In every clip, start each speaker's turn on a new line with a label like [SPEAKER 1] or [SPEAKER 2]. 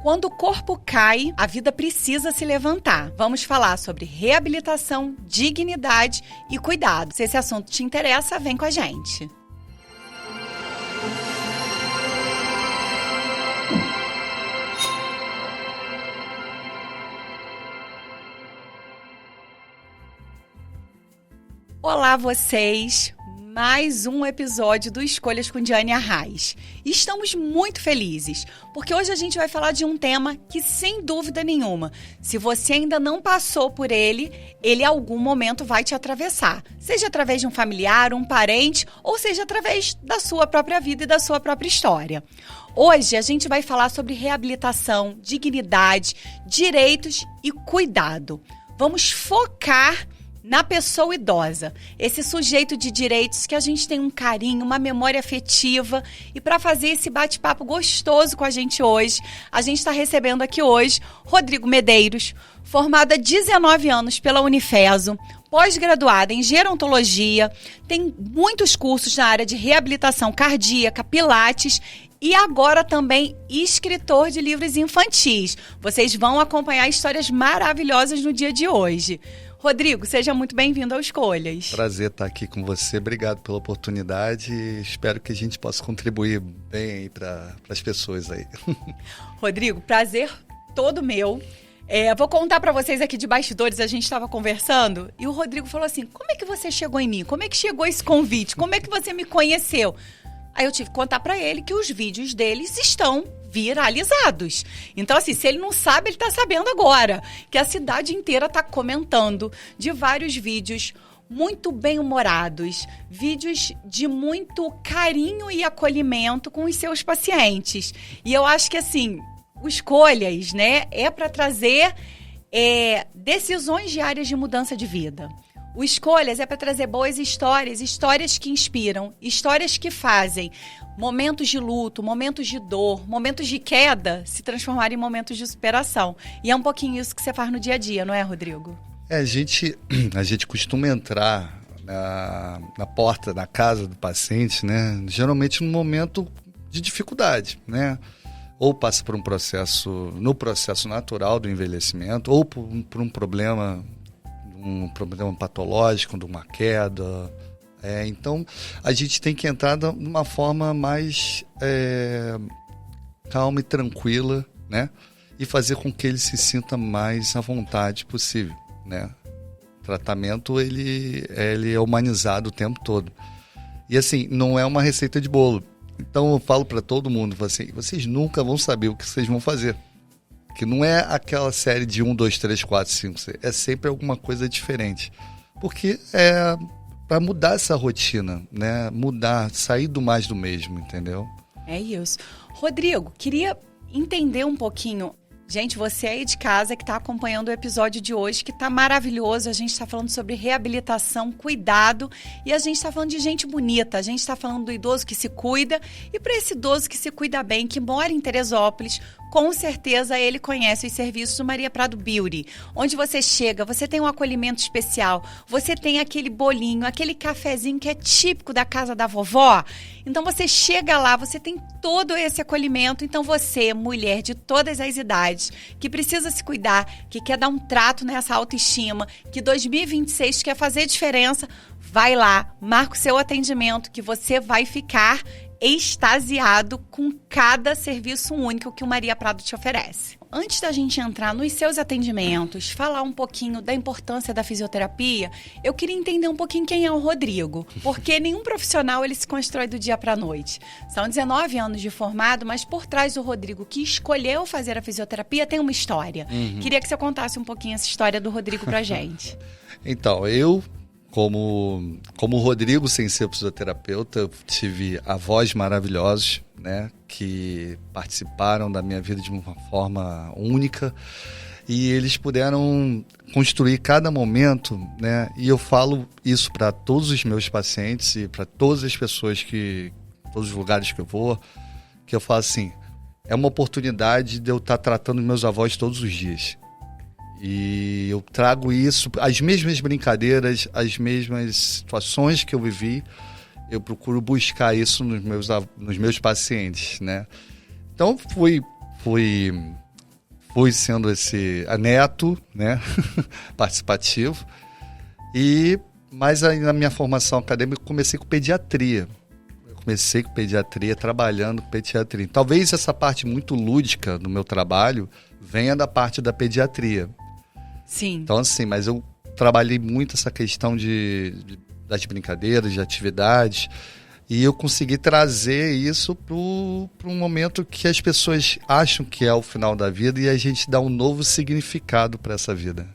[SPEAKER 1] Quando o corpo cai, a vida precisa se levantar. Vamos falar sobre reabilitação, dignidade e cuidado. Se esse assunto te interessa, vem com a gente. Olá, vocês! Mais um episódio do Escolhas com Diane Arraes. Estamos muito felizes, porque hoje a gente vai falar de um tema que, sem dúvida nenhuma, se você ainda não passou por ele em algum momento vai te atravessar. Seja através de um familiar, um parente, ou seja através da sua própria vida e da sua própria história. Hoje a gente vai falar sobre reabilitação, dignidade, direitos e cuidado. Vamos focar na pessoa idosa, esse sujeito de direitos que a gente tem um carinho, uma memória afetiva. E para fazer esse bate-papo gostoso com a gente hoje, a gente está recebendo aqui hoje Rodrigo Medeiros, formado há 19 anos pela Unifeso, pós-graduada em gerontologia, tem muitos cursos na área de reabilitação cardíaca, pilates e agora também escritor de livros infantis. Vocês vão acompanhar histórias maravilhosas no dia de hoje. Rodrigo, seja muito bem-vindo ao Escolhas.
[SPEAKER 2] Prazer estar aqui com você, obrigado pela oportunidade e espero que a gente possa contribuir bem aí para as pessoas aí.
[SPEAKER 1] Rodrigo, prazer todo meu. Vou contar para vocês aqui de bastidores, a gente estava conversando e o Rodrigo falou assim, como é que você chegou em mim? Como é que chegou esse convite? Como é que você me conheceu? Aí eu tive que contar para ele que os vídeos deles estão viralizados. Então, assim, se ele não sabe, ele tá sabendo agora. Que a cidade inteira tá comentando de vários vídeos muito bem-humorados. Vídeos de muito carinho e acolhimento com os seus pacientes. E eu acho que, assim, o Escolhas, né, é para trazer decisões diárias de mudança de vida. O Escolhas é para trazer boas histórias, histórias que inspiram, histórias que fazem momentos de luto, momentos de dor, momentos de queda se transformarem em momentos de superação. E é um pouquinho isso que você faz no dia a dia, não é, Rodrigo?
[SPEAKER 2] A gente costuma entrar na porta da casa do paciente, né? Geralmente num momento de dificuldade, né? Ou passa por no processo natural do envelhecimento, ou por um problema patológico, de uma queda. Então, a gente tem que entrar de uma forma mais calma e tranquila, né? E fazer com que ele se sinta mais à vontade possível, né? O tratamento, ele é humanizado o tempo todo. E, assim, não é uma receita de bolo. Então, eu falo para todo mundo, assim, vocês nunca vão saber o que vocês vão fazer. Que não é aquela série de 1, 2, 3, 4, 5, 6. É sempre alguma coisa diferente. Porque é para mudar essa rotina, né? Mudar, sair do mais do mesmo, entendeu?
[SPEAKER 1] É isso. Rodrigo, queria entender um pouquinho. Gente, você aí de casa que está acompanhando o episódio de hoje, que está maravilhoso. A gente está falando sobre reabilitação, cuidado, e a gente está falando de gente bonita. A gente está falando do idoso que se cuida, e para esse idoso que se cuida bem, que mora em Teresópolis, com certeza ele conhece os serviços do Maria Prado Beauty, onde você chega, você tem um acolhimento especial, você tem aquele bolinho, aquele cafezinho que é típico da casa da vovó. Então você chega lá, você tem todo esse acolhimento. Então você, mulher de todas as idades, que precisa se cuidar, que quer dar um trato nessa autoestima, que 2026 quer fazer diferença, vai lá, marca o seu atendimento, que você vai ficar extasiado com cada serviço único que o Maria Prado te oferece. Antes da gente entrar nos seus atendimentos, falar um pouquinho da importância da fisioterapia, eu queria entender um pouquinho quem é o Rodrigo, porque nenhum profissional ele se constrói do dia para a noite. São 19 anos de formado, mas por trás do Rodrigo que escolheu fazer a fisioterapia tem uma história. Queria que você contasse um pouquinho essa história do Rodrigo pra gente.
[SPEAKER 2] Então, eu como Rodrigo, sem ser fisioterapeuta, eu tive avós maravilhosos, né, que participaram da minha vida de uma forma única e eles puderam construir cada momento, né, e eu falo isso para todos os meus pacientes e para todas as pessoas todos os lugares que eu vou, que eu falo assim, é uma oportunidade de eu estar tratando meus avós todos os dias. E eu trago isso, as mesmas brincadeiras, as mesmas situações que eu vivi, eu procuro buscar isso nos meus pacientes, né? Então fui fui sendo esse neto, né? Participativo. Mas aí na minha formação acadêmica eu comecei com pediatria. Trabalhando com pediatria. Talvez essa parte muito lúdica do meu trabalho venha da parte da pediatria.
[SPEAKER 1] Sim.
[SPEAKER 2] Então, assim, mas eu trabalhei muito essa questão das brincadeiras, de atividades, e eu consegui trazer isso para um momento que as pessoas acham que é o final da vida e a gente dá um novo significado para essa vida.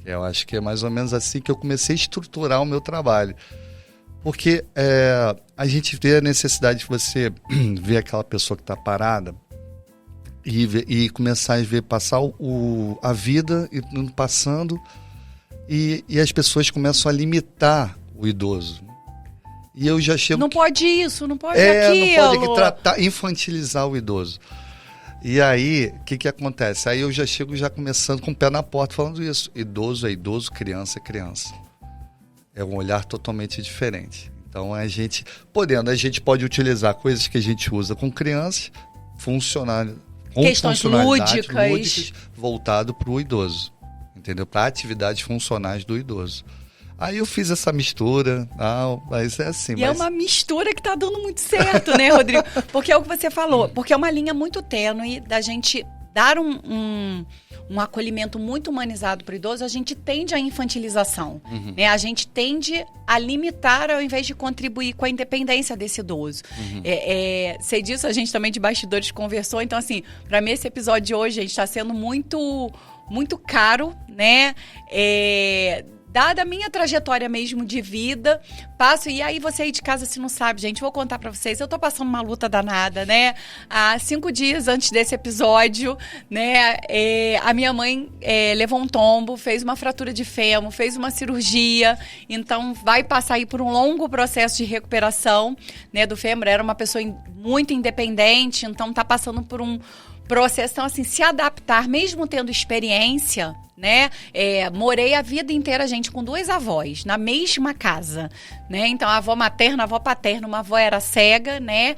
[SPEAKER 2] Eu acho que é mais ou menos assim que eu comecei a estruturar o meu trabalho. Porque a gente vê a necessidade de você ver aquela pessoa que está parada e começar a ver passar a vida indo passando e as pessoas começam a limitar o idoso. E eu já chego...
[SPEAKER 1] Não pode isso, não pode aquilo.
[SPEAKER 2] Não pode tratar, infantilizar o idoso. E aí, o que acontece? Aí eu já chego começando com o pé na porta falando isso. Idoso é idoso, criança é criança. É um olhar totalmente diferente. Então, a gente pode utilizar coisas que a gente usa com crianças,
[SPEAKER 1] questões lúdicas
[SPEAKER 2] voltado para o idoso, entendeu? Para atividades funcionais do idoso. Aí eu fiz essa mistura, mas é assim.
[SPEAKER 1] É uma mistura que tá dando muito certo, né, Rodrigo? Porque é o que você falou, porque é uma linha muito tênue da gente dar um acolhimento muito humanizado para o idoso, a gente tende à infantilização, né? A gente tende a limitar ao invés de contribuir com a independência desse idoso. Sei disso, a gente também de bastidores conversou, então assim, para mim esse episódio de hoje, está sendo muito, muito caro, né? Dada a minha trajetória mesmo de vida, e aí você aí de casa se não sabe, gente, vou contar pra vocês, eu tô passando uma luta danada, né? Há 5 dias antes desse episódio, né, a minha mãe levou um tombo, fez uma fratura de fêmur, fez uma cirurgia, então vai passar aí por um longo processo de recuperação, né, do fêmur. Era uma pessoa muito independente, então tá passando por um processo, então assim, se adaptar, mesmo tendo experiência, né? Morei a vida inteira, gente, com 2 avós, na mesma casa, né? Então, a avó materna, a avó paterna, uma avó era cega, né?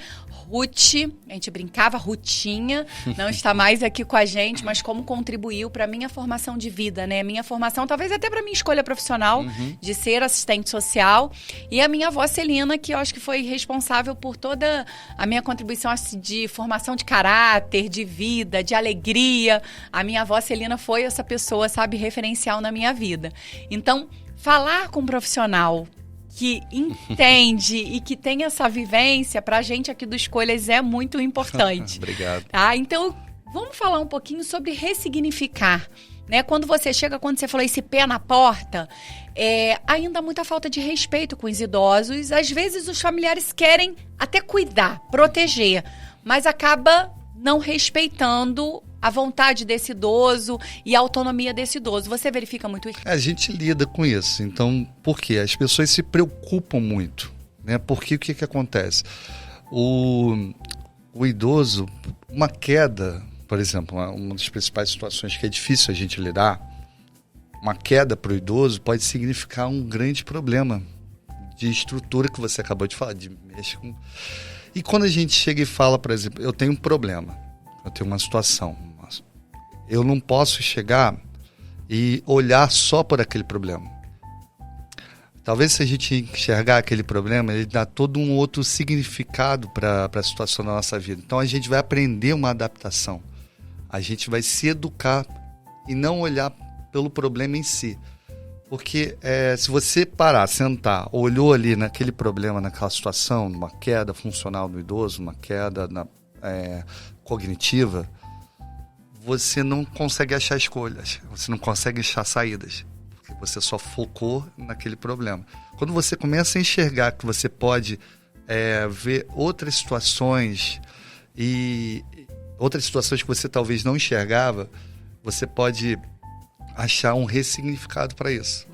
[SPEAKER 1] Ruth, a gente brincava, Rutinha, não está mais aqui com a gente, mas como contribuiu para a minha formação de vida, né? Minha formação, talvez até para minha escolha profissional de ser assistente social. E a minha avó Celina, que eu acho que foi responsável por toda a minha contribuição de formação de caráter, de vida, de alegria. A minha avó Celina foi essa pessoa, sabe, referencial na minha vida. Então, falar com um profissional que entende e que tem essa vivência, pra gente aqui do Escolhas é muito importante.
[SPEAKER 2] Obrigado.
[SPEAKER 1] Tá? Então, vamos falar um pouquinho sobre ressignificar, né? Quando você falou esse pé na porta, ainda há muita falta de respeito com os idosos. Às vezes os familiares querem até cuidar, proteger, mas acaba não respeitando a vontade desse idoso e a autonomia desse idoso. Você verifica muito isso?
[SPEAKER 2] A gente lida com isso. Então, por quê? As pessoas se preocupam muito, né? Porque o que acontece? O idoso, uma queda, por exemplo, uma das principais situações que é difícil a gente lidar, uma queda para o idoso pode significar um grande problema de estrutura que você acabou de falar, de mexer com... E quando a gente chega e fala, por exemplo, eu tenho um problema, eu tenho uma situação, eu não posso chegar e olhar só por aquele problema. Talvez se a gente enxergar aquele problema, ele dá todo um outro significado para a situação da nossa vida. Então a gente vai aprender uma adaptação. A gente vai se educar e não olhar pelo problema em si. Porque se você parar, sentar, olhou ali naquele problema, naquela situação, numa queda funcional do idoso, uma queda cognitiva, você não consegue achar escolhas, você não consegue achar saídas, porque você só focou naquele problema. Quando você começa a enxergar que você pode ver outras situações que você talvez não enxergava, você pode achar um ressignificado para isso.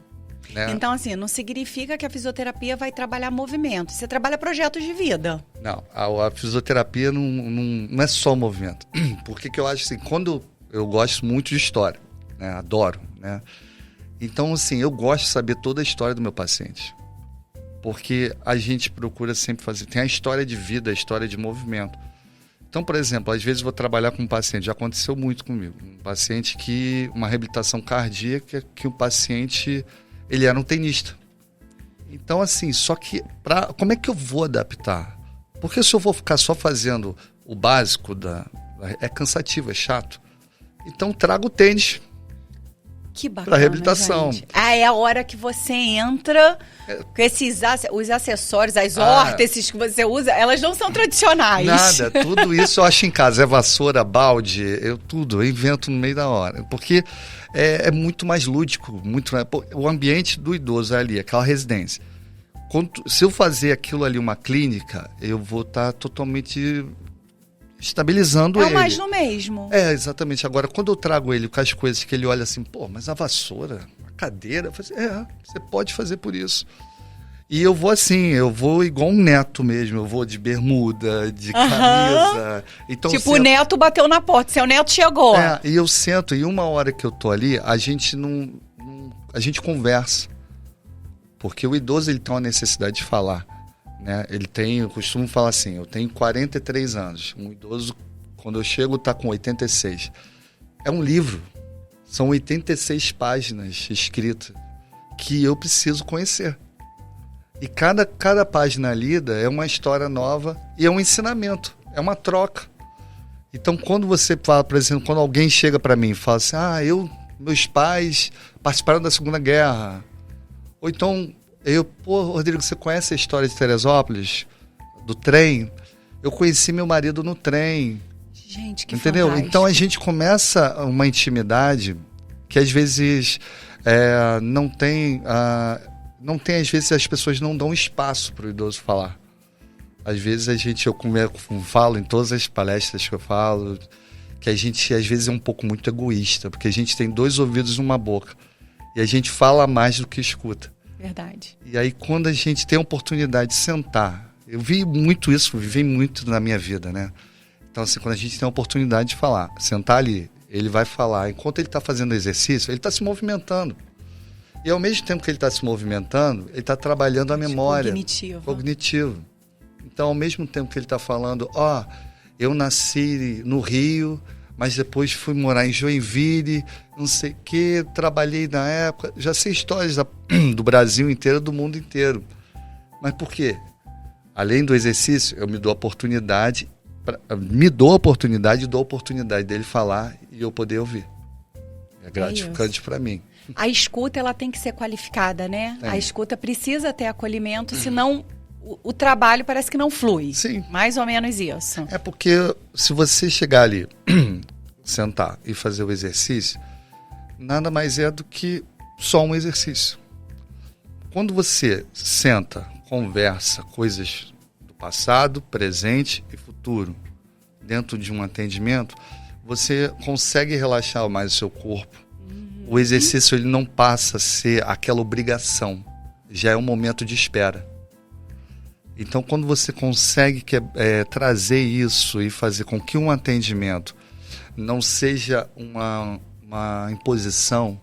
[SPEAKER 2] Né?
[SPEAKER 1] Então, assim, não significa que a fisioterapia vai trabalhar movimento. Você trabalha projetos de vida.
[SPEAKER 2] Não, a fisioterapia não é só movimento. Porque que eu acho assim, quando eu gosto muito de história, né? Adoro, né? Então, assim, eu gosto de saber toda a história do meu paciente. Porque a gente procura sempre fazer... Tem a história de vida, a história de movimento. Então, por exemplo, às vezes eu vou trabalhar com um paciente, já aconteceu muito comigo, um paciente uma reabilitação cardíaca, que o paciente, ele era um tenista. Então, assim, só que, como é que eu vou adaptar? Porque se eu vou ficar só fazendo o básico, é cansativo, é chato. Então, trago o tênis.
[SPEAKER 1] Que bacana,
[SPEAKER 2] para reabilitação.
[SPEAKER 1] Gente. É a hora que você entra com os acessórios, as órteses que você usa, elas não são tradicionais.
[SPEAKER 2] Nada, tudo isso eu acho em casa. É vassoura, balde, eu invento no meio da hora. Porque é muito mais lúdico, o ambiente do idoso é ali, aquela residência. Se eu fazer aquilo ali uma clínica, eu vou estar totalmente estabilizando ele.
[SPEAKER 1] É o mais no mesmo.
[SPEAKER 2] É, exatamente. Agora, quando eu trago ele com as coisas que ele olha assim, pô, mas a vassoura, a cadeira, você pode fazer por isso. E eu vou assim, eu vou igual um neto mesmo, eu vou de bermuda, de camisa. Então,
[SPEAKER 1] tipo, o neto bateu na porta, seu neto chegou.
[SPEAKER 2] E eu sento, e uma hora que eu tô ali, a gente conversa. Porque o idoso, ele tem uma necessidade de falar. Né? Eu costumo falar assim, eu tenho 43 anos, um idoso, quando eu chego, está com 86. É um livro, são 86 páginas escritas que eu preciso conhecer. E cada página lida é uma história nova e é um ensinamento, é uma troca. Então, quando você fala, por exemplo, quando alguém chega para mim e fala assim, meus pais participaram da Segunda Guerra, ou então... Rodrigo, você conhece a história de Teresópolis? Do trem? Eu conheci meu marido no trem.
[SPEAKER 1] Gente, que
[SPEAKER 2] entendeu?
[SPEAKER 1] fantástico.
[SPEAKER 2] Então a gente começa uma intimidade que às vezes não tem, às vezes as pessoas não dão espaço para o idoso falar. Às vezes eu falo em todas as palestras que eu falo, que a gente às vezes é um pouco muito egoísta, porque a gente tem 2 ouvidos e uma boca. E a gente fala mais do que escuta.
[SPEAKER 1] Verdade.
[SPEAKER 2] E aí, quando a gente tem a oportunidade de sentar, eu vivi muito na minha vida, né? Então, assim, quando a gente tem a oportunidade de falar, sentar ali, ele vai falar, enquanto ele está fazendo exercício, ele está se movimentando. E ao mesmo tempo que ele está se movimentando, ele está trabalhando a memória. Cognitivo. Então, ao mesmo tempo que ele está falando, eu nasci no Rio, mas depois fui morar em Joinville, não sei o quê, trabalhei na época, já sei histórias do Brasil inteiro, do mundo inteiro. Mas por quê? Além do exercício, eu dou a oportunidade dele falar e eu poder ouvir. É gratificante para mim.
[SPEAKER 1] A escuta, ela tem que ser qualificada, né? A escuta precisa ter acolhimento, senão o trabalho parece que não flui.
[SPEAKER 2] Sim.
[SPEAKER 1] Mais ou menos isso.
[SPEAKER 2] É porque se você chegar ali, sentar e fazer o exercício, nada mais é do que só um exercício. Quando você senta, conversa coisas do passado, presente e futuro dentro de um atendimento, você consegue relaxar mais o seu corpo. O exercício, ele não passa a ser aquela obrigação, já é um momento de espera. Então, quando você consegue trazer isso e fazer com que um atendimento não seja uma imposição,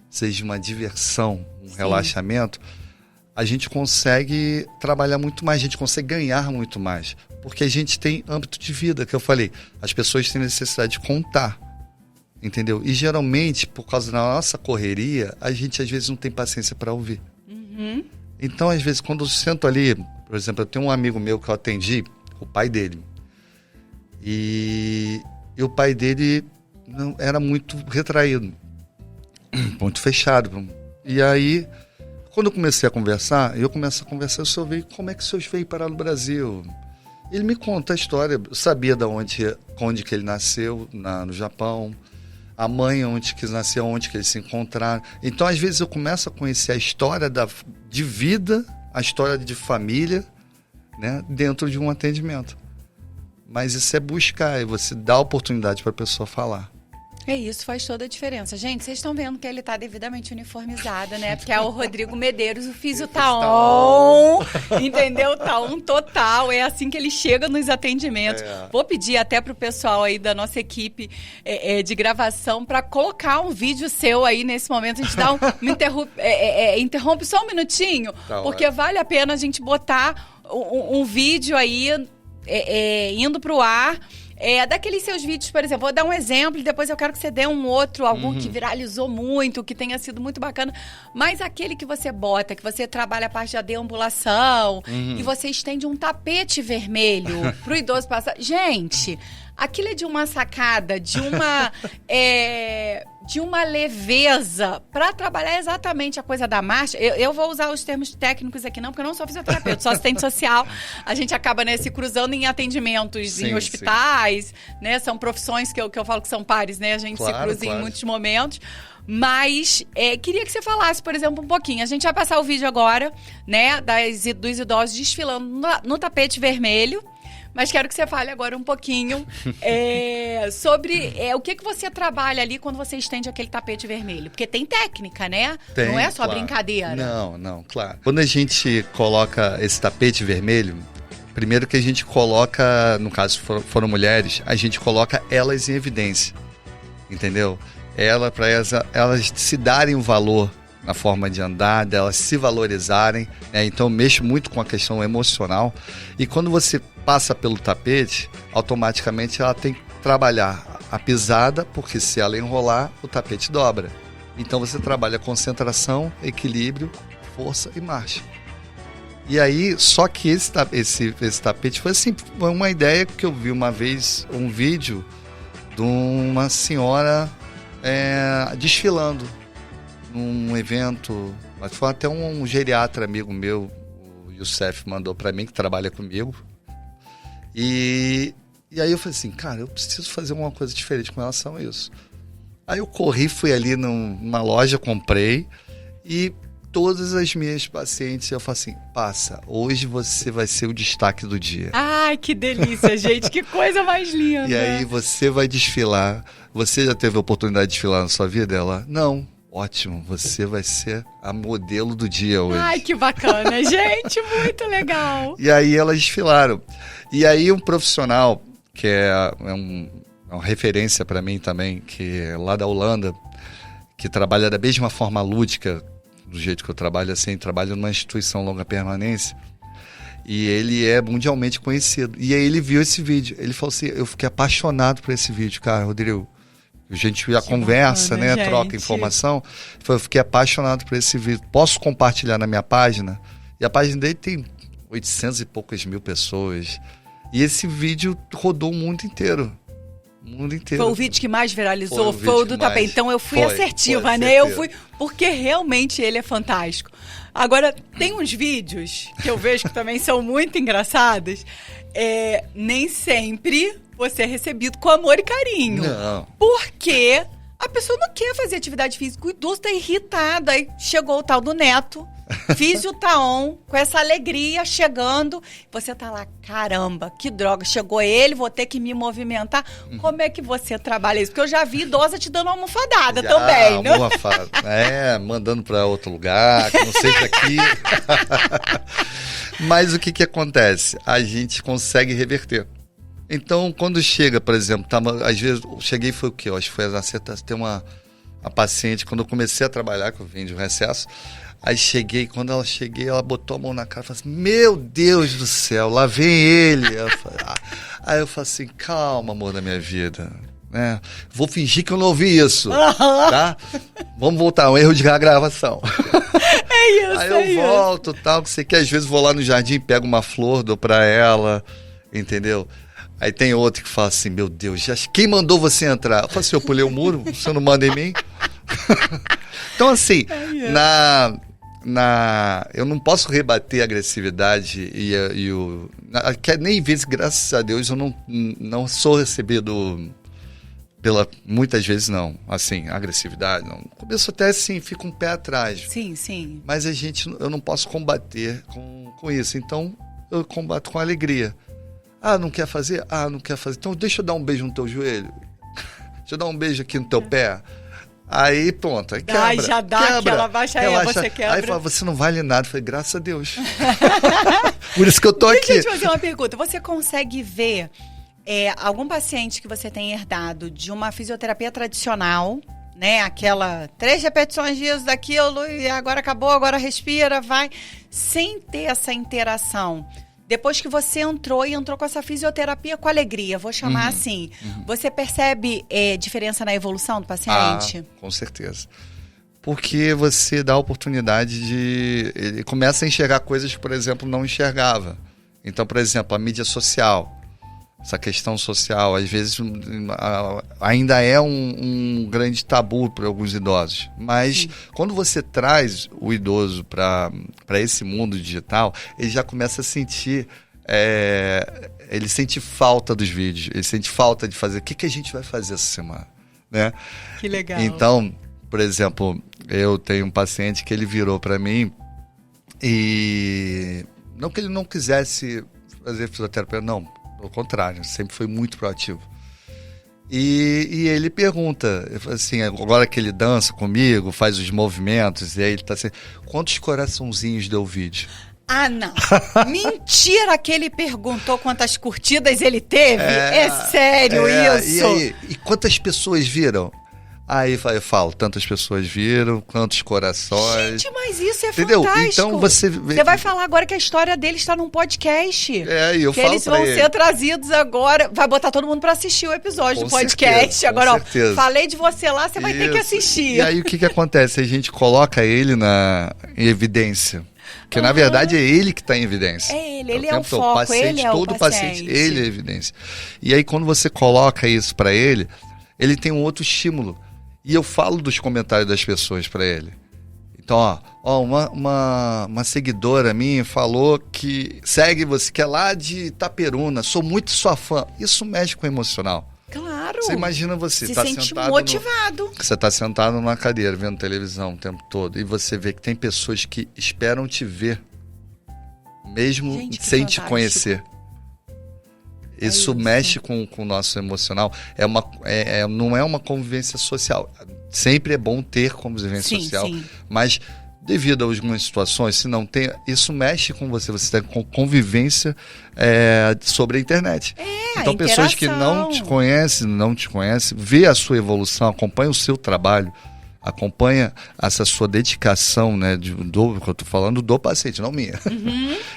[SPEAKER 2] seja uma diversão, um relaxamento, a gente consegue trabalhar muito mais, a gente consegue ganhar muito mais. Porque a gente tem âmbito de vida, que eu falei, as pessoas têm necessidade de contar, entendeu? E geralmente, por causa da nossa correria, a gente às vezes não tem paciência para ouvir. Então, às vezes, quando eu sento ali, por exemplo, eu tenho um amigo meu que eu atendi, o pai dele. E o pai dele não, era muito retraído, muito fechado. E aí, quando eu comecei a conversar, o senhor veio, como é que o senhor veio parar no Brasil? Ele me conta a história, eu sabia onde que ele nasceu, no Japão, a mãe onde que nasceu, onde que eles se encontraram. Então, às vezes, eu começo a conhecer a história de vida, a história de família, né, dentro de um atendimento. Mas isso é buscar, é você dar oportunidade para a pessoa falar.
[SPEAKER 1] É isso, faz toda a diferença. Gente, vocês estão vendo que ele está devidamente uniformizado, né? Porque é o Rodrigo Medeiros, o físio tá on, entendeu? Tá on total, é assim que ele chega nos atendimentos. Vou pedir até pro pessoal aí da nossa equipe de gravação para colocar um vídeo seu aí nesse momento. A gente dá interrompe só um minutinho, porque vale a pena a gente botar um vídeo aí indo pro ar. daqueles seus vídeos, por exemplo, vou dar um exemplo e depois eu quero que você dê um outro, algum que viralizou muito, que tenha sido muito bacana, mas aquele que você bota, que você trabalha a parte da deambulação, e você estende um tapete vermelho pro idoso passar. Gente, aquilo é de uma sacada, de uma leveza para trabalhar exatamente a coisa da marcha. Eu vou usar os termos técnicos aqui não, porque eu não sou fisioterapeuta, sou assistente social. A gente acaba, né, se cruzando em atendimentos em hospitais, né? São profissões que eu falo que são pares, né? A gente se cruza em muitos momentos. Mas queria que você falasse, por exemplo, um pouquinho. A gente vai passar o vídeo agora, né, dos idosos desfilando no tapete vermelho. Mas quero que você fale agora um pouquinho sobre o que você trabalha ali quando você estende aquele tapete vermelho. Porque tem técnica, né? Não é só brincadeira.
[SPEAKER 2] Não, claro. Quando a gente coloca esse tapete vermelho, primeiro que a gente coloca, no caso foram mulheres, a gente coloca elas em evidência, entendeu? Para elas se darem o valor na forma de andar, delas se valorizarem, né? Então eu mexo muito com a questão emocional. E quando você passa pelo tapete, automaticamente ela tem que trabalhar a pisada, porque se ela enrolar, o tapete dobra. Então você trabalha concentração, equilíbrio, força e marcha. E aí, só que esse tapete foi assim, foi uma ideia que eu vi uma vez, um vídeo de uma senhora desfilando num evento, mas foi até um geriatra amigo meu, o Youssef, mandou para mim, que trabalha comigo. E aí eu falei assim, cara, eu preciso fazer uma coisa diferente com relação a isso. Aí eu corri, fui ali numa loja, comprei, e todas as minhas pacientes, eu falo assim, passa, hoje você vai ser o destaque do dia.
[SPEAKER 1] Ai, que delícia, gente, que coisa mais linda.
[SPEAKER 2] E aí você vai desfilar. Você já teve a oportunidade de desfilar na sua vida? Ela, não. Ótimo, você vai ser a modelo do dia hoje.
[SPEAKER 1] Ai, que bacana, gente, muito legal.
[SPEAKER 2] E aí elas desfilaram. E aí um profissional, que é uma referência para mim também, que é lá da Holanda, que trabalha da mesma forma lúdica, do jeito que eu trabalho, assim, trabalho numa instituição longa permanência, e ele é mundialmente conhecido. E aí ele viu esse vídeo, ele falou assim, eu fiquei apaixonado por esse vídeo, cara, Rodrigo. A gente já conversa,
[SPEAKER 1] bacana,
[SPEAKER 2] né? Troca informação. Eu fiquei apaixonado por esse vídeo. Posso compartilhar na minha página? E a página dele tem 800 e poucas mil pessoas. E esse vídeo rodou o mundo inteiro. O mundo inteiro.
[SPEAKER 1] Foi o vídeo que mais viralizou? Foi o do tapete. Então eu fui assertiva, né? Eu fui... Porque realmente ele é fantástico. Agora, tem uns vídeos que eu vejo que também são muito engraçados. Nem sempre você é recebido com amor e carinho.
[SPEAKER 2] Não.
[SPEAKER 1] Porque a pessoa não quer fazer atividade física. O idoso tá irritado. Aí chegou o tal do neto, físio Taon, com essa alegria chegando. Você tá lá, caramba, que droga. Chegou ele, vou ter que me movimentar. Como é que você trabalha isso? Porque eu já vi idosa te dando uma almofadada também, né?
[SPEAKER 2] Mandando para outro lugar, que não seja aqui. Mas o que acontece? A gente consegue reverter. Então, quando chega, por exemplo, às vezes, eu cheguei, foi o quê? Eu acho que foi tem uma paciente, quando eu comecei a trabalhar, que eu vim de um recesso, aí quando ela cheguei, ela botou a mão na cara e falou assim, meu Deus do céu, lá vem ele. Aí eu falei assim, calma, amor da minha vida, né? Vou fingir que eu não ouvi isso, tá? Vamos voltar, um erro de gravação.
[SPEAKER 1] É isso,
[SPEAKER 2] aí eu volto, tal, que você quer, às vezes vou lá no jardim, pego uma flor, dou pra ela, entendeu? Aí tem outro que fala assim, meu Deus, quem mandou você entrar? Eu falo assim, eu pulei o muro, você não manda em mim? Então assim, eu não posso rebater a agressividade nem vezes, graças a Deus, eu não sou recebido muitas vezes não, assim, agressividade, não. Começo até assim, fica um pé atrás.
[SPEAKER 1] Sim, sim.
[SPEAKER 2] Mas eu não posso combater com isso, então eu combato com alegria. Ah, não quer fazer? Ah, não quer fazer. Então deixa eu dar um beijo no teu joelho. Deixa eu dar um beijo aqui no teu pé. Aí pronto, aí quebra.
[SPEAKER 1] Já dá aquela baixa aí, você quebra.
[SPEAKER 2] Aí fala, você não vale nada. Eu falei, graças a Deus. Por isso que eu tô aqui.
[SPEAKER 1] Deixa eu te fazer uma pergunta. Você consegue ver algum paciente que você tem herdado de uma fisioterapia tradicional, né? Aquela 3 repetições disso, daquilo, e agora acabou, agora respira, vai. Sem ter essa interação Depois que você entrou com essa fisioterapia com alegria, vou chamar assim, você percebe diferença na evolução do paciente?
[SPEAKER 2] Com certeza. Porque você dá a oportunidade de... Ele começa a enxergar coisas que, por exemplo, não enxergava. Então, por exemplo, a mídia social, essa questão social, às vezes ainda é um grande tabu para alguns idosos. Mas quando você traz o idoso para esse mundo digital, ele já começa a sentir... ele sente falta dos vídeos, ele sente falta de fazer... O que a gente vai fazer essa semana? Né?
[SPEAKER 1] Que legal.
[SPEAKER 2] Então, por exemplo, eu tenho um paciente que ele virou para mim e... Não que ele não quisesse fazer fisioterapia, não. Pelo contrário, sempre foi muito proativo. E ele pergunta, assim, agora que ele dança comigo, faz os movimentos, e aí ele tá assim, quantos coraçãozinhos deu o vídeo?
[SPEAKER 1] Ah, não. Mentira que ele perguntou quantas curtidas ele teve? É sério isso?
[SPEAKER 2] E quantas pessoas viram? Aí eu falo, tantas pessoas viram, quantos corações.
[SPEAKER 1] Gente, mas isso é
[SPEAKER 2] entendeu?
[SPEAKER 1] fantástico.
[SPEAKER 2] Então você
[SPEAKER 1] vai falar agora que a história dele está num podcast.
[SPEAKER 2] E eu
[SPEAKER 1] que
[SPEAKER 2] falo
[SPEAKER 1] eles vão ser trazidos agora. Vai botar todo mundo para assistir o episódio do podcast.
[SPEAKER 2] Certeza,
[SPEAKER 1] agora,
[SPEAKER 2] certeza.
[SPEAKER 1] Falei de você lá, você vai ter que assistir.
[SPEAKER 2] E aí o que acontece? A gente coloca ele em evidência. Porque na verdade é ele que está em evidência.
[SPEAKER 1] Ele é o foco,
[SPEAKER 2] paciente,
[SPEAKER 1] ele é
[SPEAKER 2] todo
[SPEAKER 1] o paciente.
[SPEAKER 2] Ele é a evidência. E aí quando você coloca isso para ele tem um outro estímulo. E eu falo dos comentários das pessoas para ele. Então, uma seguidora minha falou que segue você, que é lá de Itaperuna, sou muito sua fã. Isso mexe com o emocional.
[SPEAKER 1] Claro.
[SPEAKER 2] Você imagina você
[SPEAKER 1] se
[SPEAKER 2] tá
[SPEAKER 1] sente
[SPEAKER 2] sentado
[SPEAKER 1] motivado.
[SPEAKER 2] Você está sentado numa cadeira vendo televisão o tempo todo e você vê que tem pessoas que esperam te ver, mesmo sem te conhecer. Isso mexe com o nosso emocional. Não é uma convivência social. Sempre é bom ter convivência social. Sim. Mas devido a algumas situações, se não tem, isso mexe com você. Você tem convivência sobre a internet. Então, pessoas que não te conhecem, vê a sua evolução, acompanha o seu trabalho, acompanha essa sua dedicação, né? Que eu estou falando do paciente, não minha.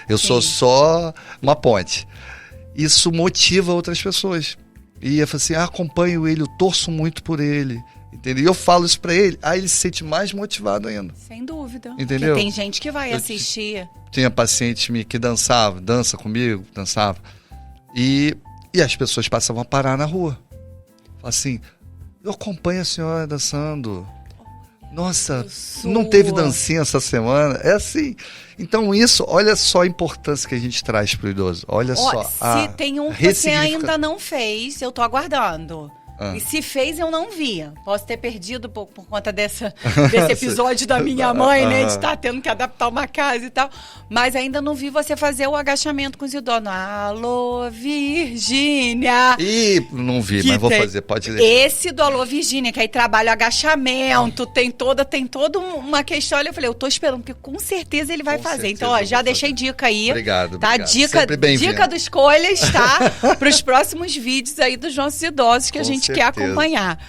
[SPEAKER 2] Eu sou só uma ponte. Isso motiva outras pessoas. E eu falo assim, acompanho ele, eu torço muito por ele. Entendeu? E eu falo isso pra ele, aí ele se sente mais motivado ainda.
[SPEAKER 1] Sem dúvida.
[SPEAKER 2] Entendeu?
[SPEAKER 1] Porque tem gente que vai assistir.
[SPEAKER 2] Tinha paciente que dança comigo, dançava. E as pessoas passavam a parar na rua. Fala assim, eu acompanho a senhora dançando. Nossa, não teve dancinha essa semana. É assim. Então isso, olha só a importância que a gente traz pro idoso. Olha só.
[SPEAKER 1] Se tem um que você ainda não fez, eu tô aguardando. E se fez, eu não vi. Posso ter perdido por conta desse episódio da minha mãe, né? De estar tendo que adaptar uma casa e tal. Mas ainda não vi você fazer o agachamento com os idosos. Alô, Virgínia!
[SPEAKER 2] Não vi, mas vou fazer, pode deixar.
[SPEAKER 1] Esse do Alô, Virgínia, que aí trabalha o agachamento, tem toda uma questão. Olha, eu falei, eu tô esperando, porque com certeza ele vai fazer. Então, já deixei dica aí.
[SPEAKER 2] Obrigado,
[SPEAKER 1] tá? Dica do Escolhas, tá? Para os próximos vídeos aí dos nossos idosos que a gente quer acompanhar.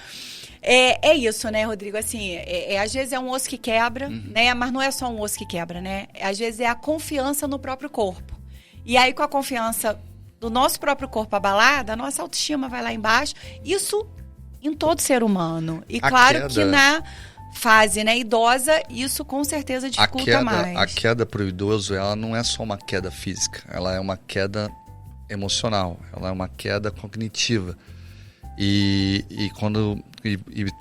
[SPEAKER 1] É isso, né, Rodrigo? Assim, às vezes é um osso que quebra, né? Mas não é só um osso que quebra, né? Às vezes é a confiança no próprio corpo. E aí, com a confiança do nosso próprio corpo abalada, a nossa autoestima vai lá embaixo. Isso em todo ser humano. E claro que na fase, né, idosa, isso com certeza dificulta mais.
[SPEAKER 2] A queda para o idoso, ela não é só uma queda física. Ela é uma queda emocional. Ela é uma queda cognitiva.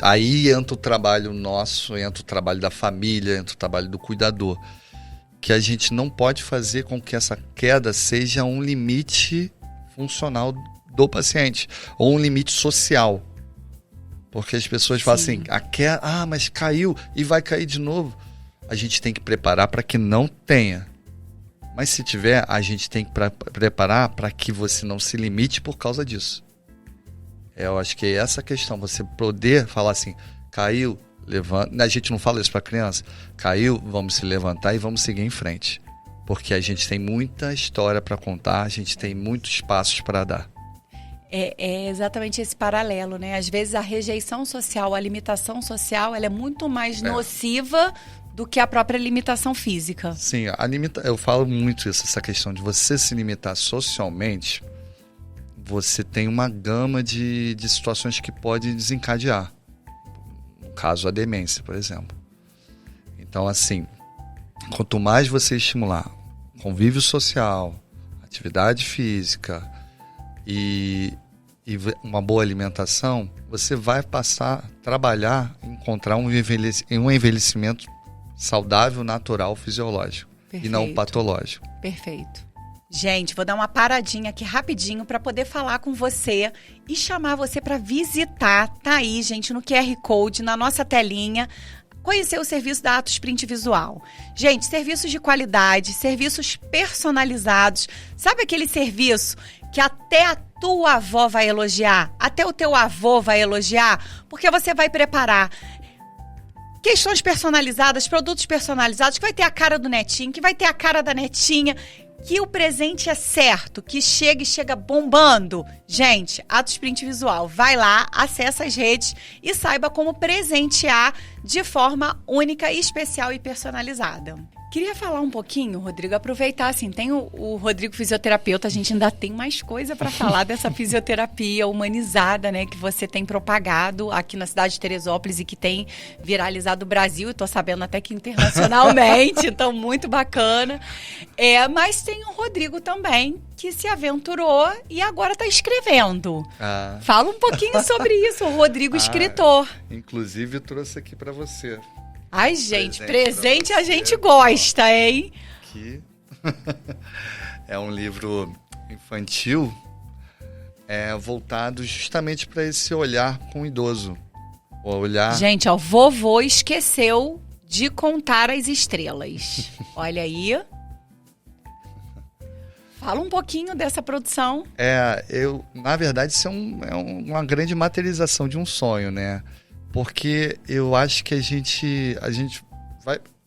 [SPEAKER 2] Aí entra o trabalho nosso, entra o trabalho da família, entra o trabalho do cuidador, que a gente não pode fazer com que essa queda seja um limite funcional do paciente, ou um limite social, porque as pessoas falam assim, mas caiu e vai cair de novo. A gente tem que preparar para que não tenha, mas se tiver, a gente tem que preparar para que você não se limite por causa disso. Eu acho que é essa questão, você poder falar assim, caiu, levanta. A gente não fala isso para criança. Caiu, vamos se levantar e vamos seguir em frente. Porque a gente tem muita história para contar, a gente tem muitos passos para dar.
[SPEAKER 1] É exatamente esse paralelo, né? Às vezes a rejeição social, a limitação social, ela é muito mais nociva do que a própria limitação física.
[SPEAKER 2] Sim, eu falo muito isso, essa questão de você se limitar socialmente, você tem uma gama de situações que pode desencadear. No caso, a demência, por exemplo. Então, assim, quanto mais você estimular convívio social, atividade física e uma boa alimentação, você vai passar a trabalhar, encontrar um envelhecimento saudável, natural, fisiológico. Perfeito. E não patológico.
[SPEAKER 1] Perfeito. Gente, vou dar uma paradinha aqui rapidinho para poder falar com você e chamar você para visitar, tá aí, gente, no QR Code, na nossa telinha, conhecer o serviço da Atos Print Visual. Gente, serviços de qualidade, serviços personalizados. Sabe aquele serviço que até a tua avó vai elogiar, até o teu avô vai elogiar, porque você vai preparar questões personalizadas, produtos personalizados, que vai ter a cara do netinho, que vai ter a cara da netinha, que o presente é certo, que chega bombando. Gente, Atos Print Visual, vai lá, acessa as redes e saiba como presentear de forma única, especial e personalizada. Queria falar um pouquinho, Rodrigo, aproveitar, assim, tem o Rodrigo fisioterapeuta, a gente ainda tem mais coisa para falar dessa fisioterapia humanizada, né, que você tem propagado aqui na cidade de Teresópolis e que tem viralizado o Brasil, e tô sabendo até que internacionalmente, então muito bacana. Mas tem o Rodrigo também, que se aventurou e agora está escrevendo. Fala um pouquinho sobre isso, o Rodrigo, escritor.
[SPEAKER 2] Inclusive, eu trouxe aqui para você.
[SPEAKER 1] Ai, gente, presente a gente gosta, hein?
[SPEAKER 2] Que é um livro infantil voltado justamente para esse olhar com o idoso.
[SPEAKER 1] Gente, ó, vovô esqueceu de contar as estrelas. Olha aí. Fala um pouquinho dessa produção.
[SPEAKER 2] Na verdade, isso é uma grande materialização de um sonho, né? Porque eu acho que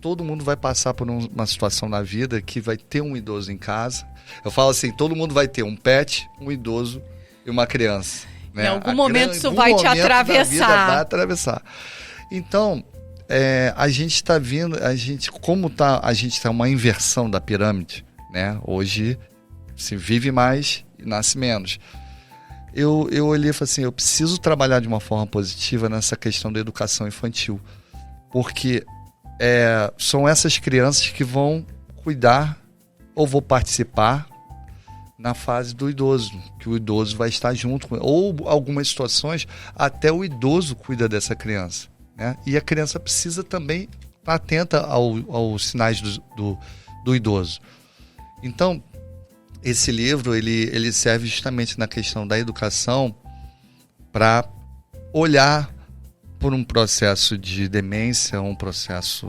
[SPEAKER 2] todo mundo vai passar por uma situação na vida que vai ter um idoso em casa. Eu falo assim, todo mundo vai ter um pet, um idoso e uma criança. Né?
[SPEAKER 1] Em algum momento isso vai te atravessar.
[SPEAKER 2] Vai atravessar. Então, a gente está vindo, a gente está uma inversão da pirâmide, né? Hoje se vive mais e nasce menos. Eu olhei e falei assim, eu preciso trabalhar de uma forma positiva nessa questão da educação infantil, porque são essas crianças que vão cuidar ou vão participar na fase do idoso, que o idoso vai estar junto, ou algumas situações até o idoso cuida dessa criança, né? E a criança precisa também estar atenta aos sinais do idoso. Então, esse livro, ele serve justamente na questão da educação para olhar por um processo de demência, um processo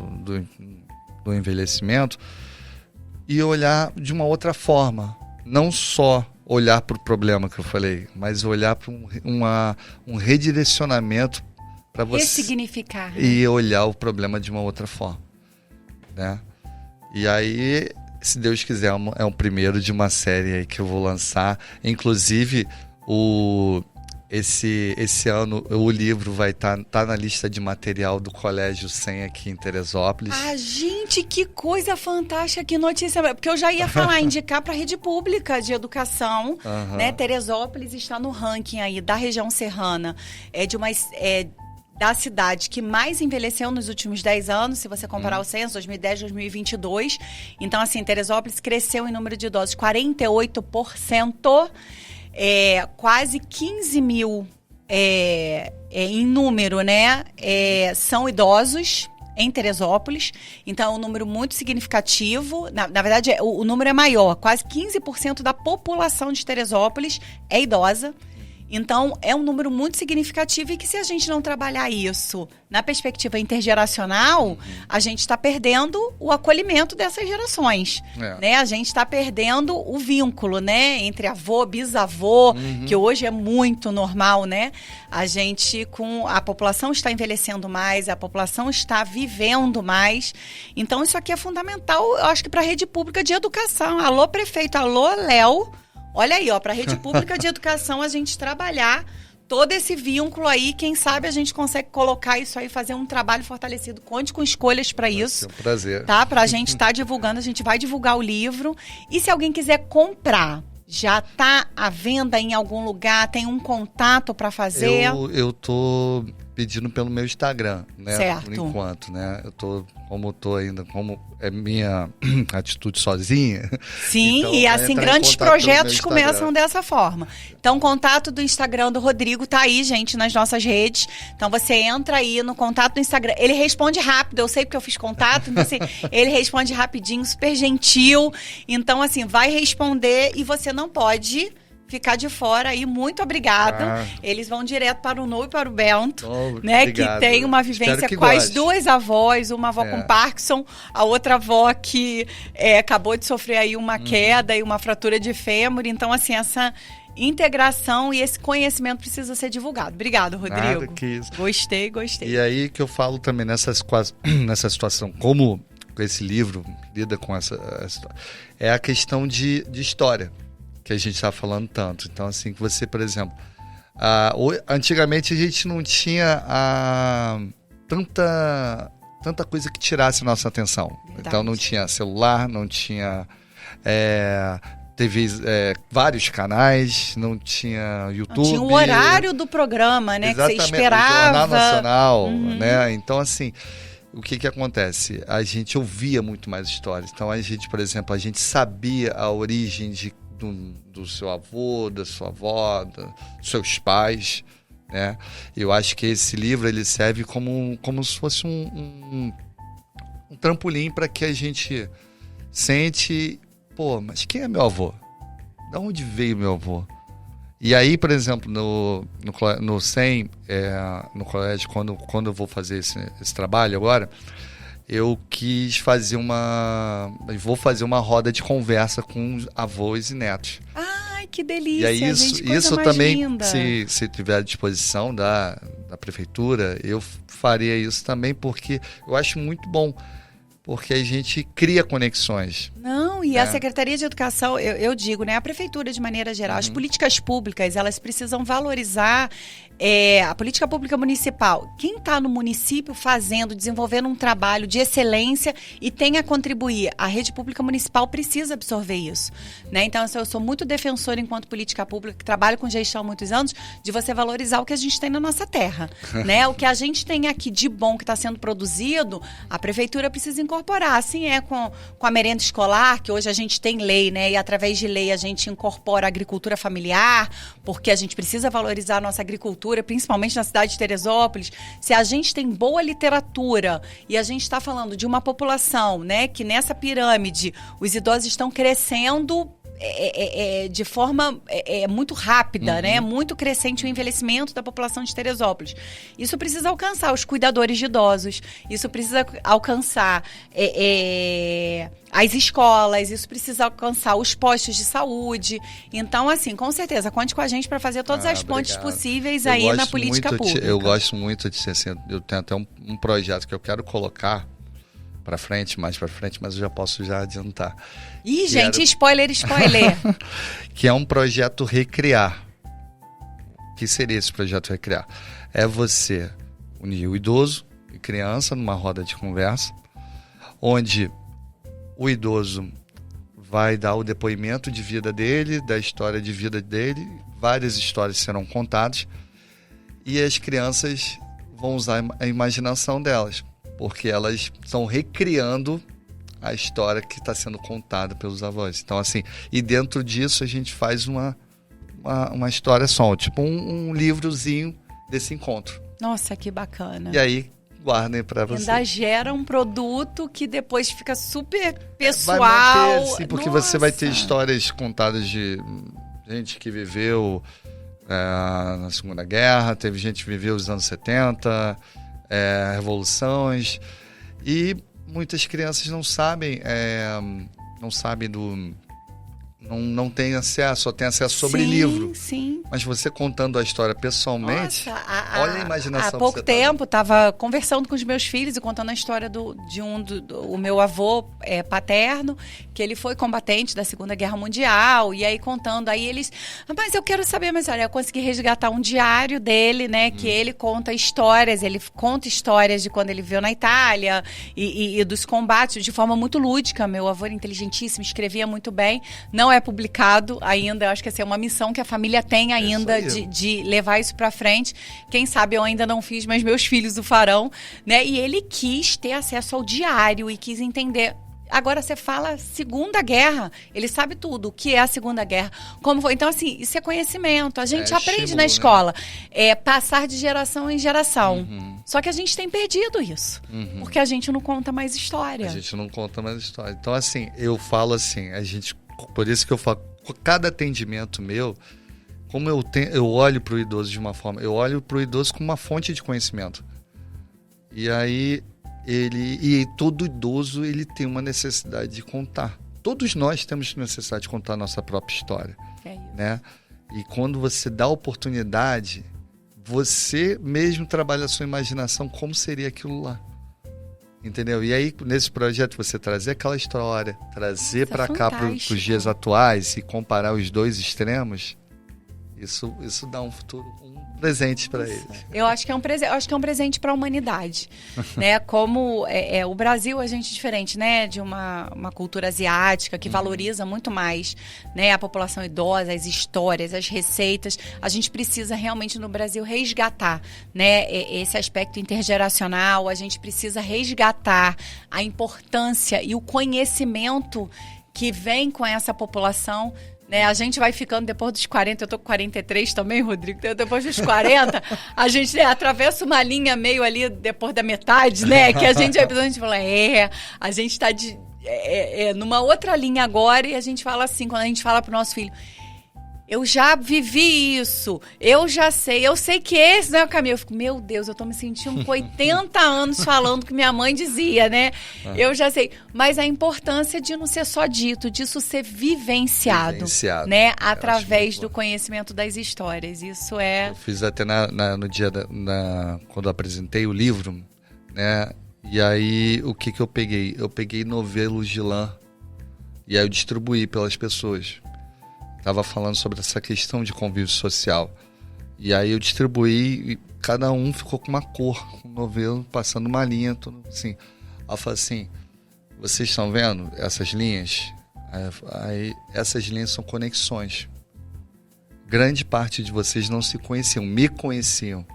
[SPEAKER 2] do envelhecimento, e olhar de uma outra forma. Não só olhar para o problema que eu falei, mas olhar para um redirecionamento para você.
[SPEAKER 1] Ressignificar.
[SPEAKER 2] E olhar o problema de uma outra forma, né? E aí, se Deus quiser, é o primeiro de uma série aí que eu vou lançar. Inclusive, esse ano o livro vai estar na lista de material do Colégio 100 aqui em Teresópolis.
[SPEAKER 1] Gente, que coisa fantástica, que notícia. Porque eu já ia falar, indicar para a rede pública de educação. Né? Teresópolis está no ranking aí da região serrana. Da cidade que mais envelheceu nos últimos 10 anos, se você comparar o censo, 2010, 2022. Então, assim, Teresópolis cresceu em número de idosos 48%, quase 15 mil em número, né? São idosos em Teresópolis. Então, é um número muito significativo. Na verdade, o número é maior. Quase 15% da população de Teresópolis é idosa. Então, é um número muito significativo e que se a gente não trabalhar isso na perspectiva intergeracional, a gente está perdendo o acolhimento dessas gerações. Né? A gente está perdendo o vínculo, né? Entre avô, bisavô, que hoje é muito normal, né? A população está envelhecendo mais, a população está vivendo mais. Então, isso aqui é fundamental, eu acho que para a rede pública de educação. Alô, prefeito, alô, Léo. Olha aí, para a rede pública de educação, a gente trabalhar todo esse vínculo aí, quem sabe a gente consegue colocar isso aí, fazer um trabalho fortalecido. Conte com escolhas para isso.
[SPEAKER 2] É um prazer.
[SPEAKER 1] Tá? Pra gente estar divulgando, a gente vai divulgar o livro. E se alguém quiser comprar, já tá à venda em algum lugar? Tem um contato para fazer?
[SPEAKER 2] Eu tô pedindo pelo meu Instagram, né?
[SPEAKER 1] Certo.
[SPEAKER 2] Por enquanto, né? Como é minha atitude sozinha.
[SPEAKER 1] Sim,
[SPEAKER 2] então,
[SPEAKER 1] e assim, grandes projetos começam dessa forma. Então, o contato do Instagram do Rodrigo tá aí, gente, nas nossas redes. Então, você entra aí no contato do Instagram. Ele responde rápido, eu sei porque eu fiz contato. Então, assim, ele responde rapidinho, super gentil. Então, assim, vai responder e você não pode ficar de fora aí. Muito obrigada. Eles vão direto para o Nu e para o Bento, né?
[SPEAKER 2] Obrigado.
[SPEAKER 1] Que tem uma vivência com as duas avós, uma avó com Parkinson, a outra avó que acabou de sofrer aí uma queda e uma fratura de fêmur. Então, assim, essa integração e esse conhecimento precisa ser divulgado. Obrigado, Rodrigo.
[SPEAKER 2] Nada que isso.
[SPEAKER 1] Gostei.
[SPEAKER 2] E aí que eu falo também nessa situação, como esse livro lida com essa é a questão de história, que a gente está falando tanto. Então, assim, que você, por exemplo, antigamente a gente não tinha tanta coisa que tirasse nossa atenção. Verdade. Então, não tinha celular, não tinha TV, vários canais, não tinha YouTube.
[SPEAKER 1] Não tinha o horário do programa, né?
[SPEAKER 2] Exatamente,
[SPEAKER 1] que você esperava.
[SPEAKER 2] O Jornal Nacional, né? Então, assim, o que acontece? A gente ouvia muito mais histórias. Então, a gente, por exemplo, a gente sabia a origem do seu avô, da sua avó, dos seus pais, né? Eu acho que esse livro ele serve como se fosse um trampolim para que a gente sente, pô, mas quem é meu avô? De onde veio meu avô? E aí, por exemplo, no SEM, no colégio, quando eu vou fazer esse trabalho agora, eu quis fazer vou fazer uma roda de conversa com avós e netos.
[SPEAKER 1] Ai, que delícia,
[SPEAKER 2] e aí, isso
[SPEAKER 1] mais
[SPEAKER 2] também,
[SPEAKER 1] linda.
[SPEAKER 2] se tiver à disposição da prefeitura, eu faria isso também, porque eu acho muito bom, porque a gente cria conexões.
[SPEAKER 1] Não, e a Secretaria de Educação, eu digo, né, a prefeitura de maneira geral, as políticas públicas, elas precisam valorizar a política pública municipal. Quem está no município desenvolvendo um trabalho de excelência e tem a contribuir, a rede pública municipal precisa absorver isso, né? Então, eu sou muito defensora, enquanto política pública, que trabalho com gestão há muitos anos, de você valorizar o que a gente tem na nossa terra, né? O que a gente tem aqui de bom que está sendo produzido, a prefeitura precisa incorporar. Assim com a merenda escolar, que hoje a gente tem lei, né? E através de lei a gente incorpora a agricultura familiar, porque a gente precisa valorizar a nossa agricultura, principalmente na cidade de Teresópolis. Se a gente tem boa literatura e a gente está falando de uma população, né, que nessa pirâmide os idosos estão crescendo de forma muito rápida, né? Muito crescente o envelhecimento da população de Teresópolis. Isso precisa alcançar os cuidadores de idosos, isso precisa alcançar as escolas, isso precisa alcançar os postos de saúde. Então, assim, com certeza, conte com a gente para fazer todas as pontes possíveis aí na política pública.
[SPEAKER 2] Eu gosto muito de ser assim, eu tenho até um projeto que eu quero colocar mais para frente, mas eu já posso adiantar.
[SPEAKER 1] Ih, gente, spoiler.
[SPEAKER 2] Que é um projeto Recriar. O que seria esse projeto Recriar? É você unir o idoso e criança numa roda de conversa, onde o idoso vai dar o depoimento de vida dele, da história de vida dele, várias histórias serão contadas, e as crianças vão usar a imaginação delas, porque elas estão recriando a história que está sendo contada pelos avós. Então, assim, e dentro disso a gente faz uma história só, tipo um livrozinho desse encontro.
[SPEAKER 1] Nossa, que bacana.
[SPEAKER 2] E aí, guardem para você.
[SPEAKER 1] Ainda gera um produto que depois fica super pessoal.
[SPEAKER 2] Vai manter, sim, porque você vai ter histórias contadas de gente que viveu na Segunda Guerra, teve gente que viveu os anos 70, revoluções, e muitas crianças não sabem não tem acesso, só tem acesso sobre
[SPEAKER 1] sim,
[SPEAKER 2] livro.
[SPEAKER 1] Sim.
[SPEAKER 2] Mas você contando a história pessoalmente,
[SPEAKER 1] Nossa,
[SPEAKER 2] olha a imaginação.
[SPEAKER 1] Há pouco tempo, estava conversando com os meus filhos e contando a história o meu avô paterno, que ele foi combatente da Segunda Guerra Mundial, e aí contando, aí eles, mas eu quero saber, mas olha, eu consegui resgatar um diário dele, né, que ele conta histórias de quando ele veio na Itália e dos combates de forma muito lúdica. Meu avô era inteligentíssimo, escrevia muito bem, não é publicado ainda, eu acho que essa é uma missão que a família tem ainda de levar isso pra frente. Quem sabe eu ainda não fiz, mas meus filhos o farão, né? E ele quis ter acesso ao diário e quis entender. Agora você fala Segunda Guerra, ele sabe tudo, o que é a Segunda Guerra, como foi. Então, assim, isso é conhecimento, a gente aprende
[SPEAKER 2] estímulo,
[SPEAKER 1] na escola,
[SPEAKER 2] né?
[SPEAKER 1] Passar de geração em geração. Só que a gente tem perdido isso, porque a gente não conta mais história.
[SPEAKER 2] A gente não conta mais história. Então, assim, eu falo assim, por isso que eu falo, cada atendimento meu, como eu olho para o idoso de uma forma, eu olho para o idoso como uma fonte de conhecimento. E aí, todo idoso, ele tem uma necessidade de contar. Todos nós temos necessidade de contar a nossa própria história.
[SPEAKER 1] É isso.
[SPEAKER 2] Né? E quando você dá oportunidade, você mesmo trabalha a sua imaginação, como seria aquilo lá. Entendeu? E aí, nesse projeto, você trazer aquela história, trazer para cá, para os dias atuais e comparar os dois extremos, isso dá um futuro, um presente para eles.
[SPEAKER 1] Eu acho que é um presente para a humanidade, né? Como o Brasil, a gente é diferente, né? De uma cultura asiática que valoriza muito mais, né? A população idosa, as histórias, as receitas. A gente precisa realmente no Brasil resgatar, né? Esse aspecto intergeracional. A gente precisa resgatar a importância e o conhecimento que vem com essa população. Né, a gente vai ficando depois dos 40, eu tô com 43 também, Rodrigo, então depois dos 40, a gente atravessa uma linha meio ali depois da metade, né, que a gente fala, a gente tá numa outra linha agora, e a gente fala assim, quando a gente fala pro nosso filho, eu já vivi isso, eu sei que esse não é o caminho. Eu fico, meu Deus, eu tô me sentindo com 80 anos falando o que minha mãe dizia, né? Eu já sei. Mas a importância de não ser só dito, disso ser vivenciado. Né? Através do conhecimento das histórias. Isso é...
[SPEAKER 2] Eu fiz até no dia, quando eu apresentei o livro, né? E aí, o que eu peguei? Eu peguei novelos de lã e aí eu distribuí pelas pessoas. Estava falando sobre essa questão de convívio social. E aí eu distribuí e cada um ficou com uma cor, um novelo, passando uma linha, tudo assim. Ela falou assim, vocês estão vendo essas linhas? Aí essas linhas são conexões. Grande parte de vocês não se conheciam, me conheciam.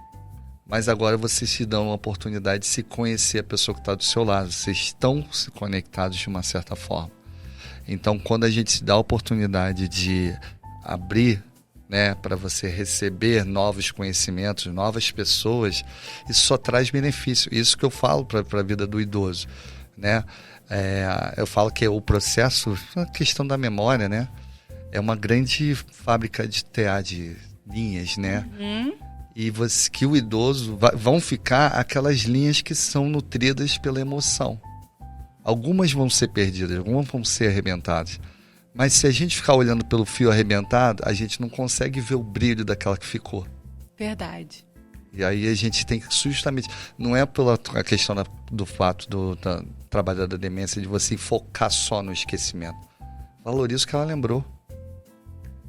[SPEAKER 2] Mas agora vocês se dão a oportunidade de se conhecer a pessoa que está do seu lado. Vocês estão se conectados de uma certa forma. Então, quando a gente se dá a oportunidade de abrir, né, para você receber novos conhecimentos, novas pessoas, isso só traz benefício. Isso que eu falo para a vida do idoso, né? Eu falo que o processo, a questão da memória, né, é uma grande fábrica de TA, de linhas, né? E que o idoso vão ficar aquelas linhas que são nutridas pela emoção. Algumas vão ser perdidas, algumas vão ser arrebentadas. Mas se a gente ficar olhando pelo fio arrebentado, a gente não consegue ver o brilho daquela que ficou.
[SPEAKER 1] Verdade.
[SPEAKER 2] E aí a gente tem que justamente... Não é pela a questão do fato do trabalho da demência, de você focar só no esquecimento. Valoriza o que ela lembrou.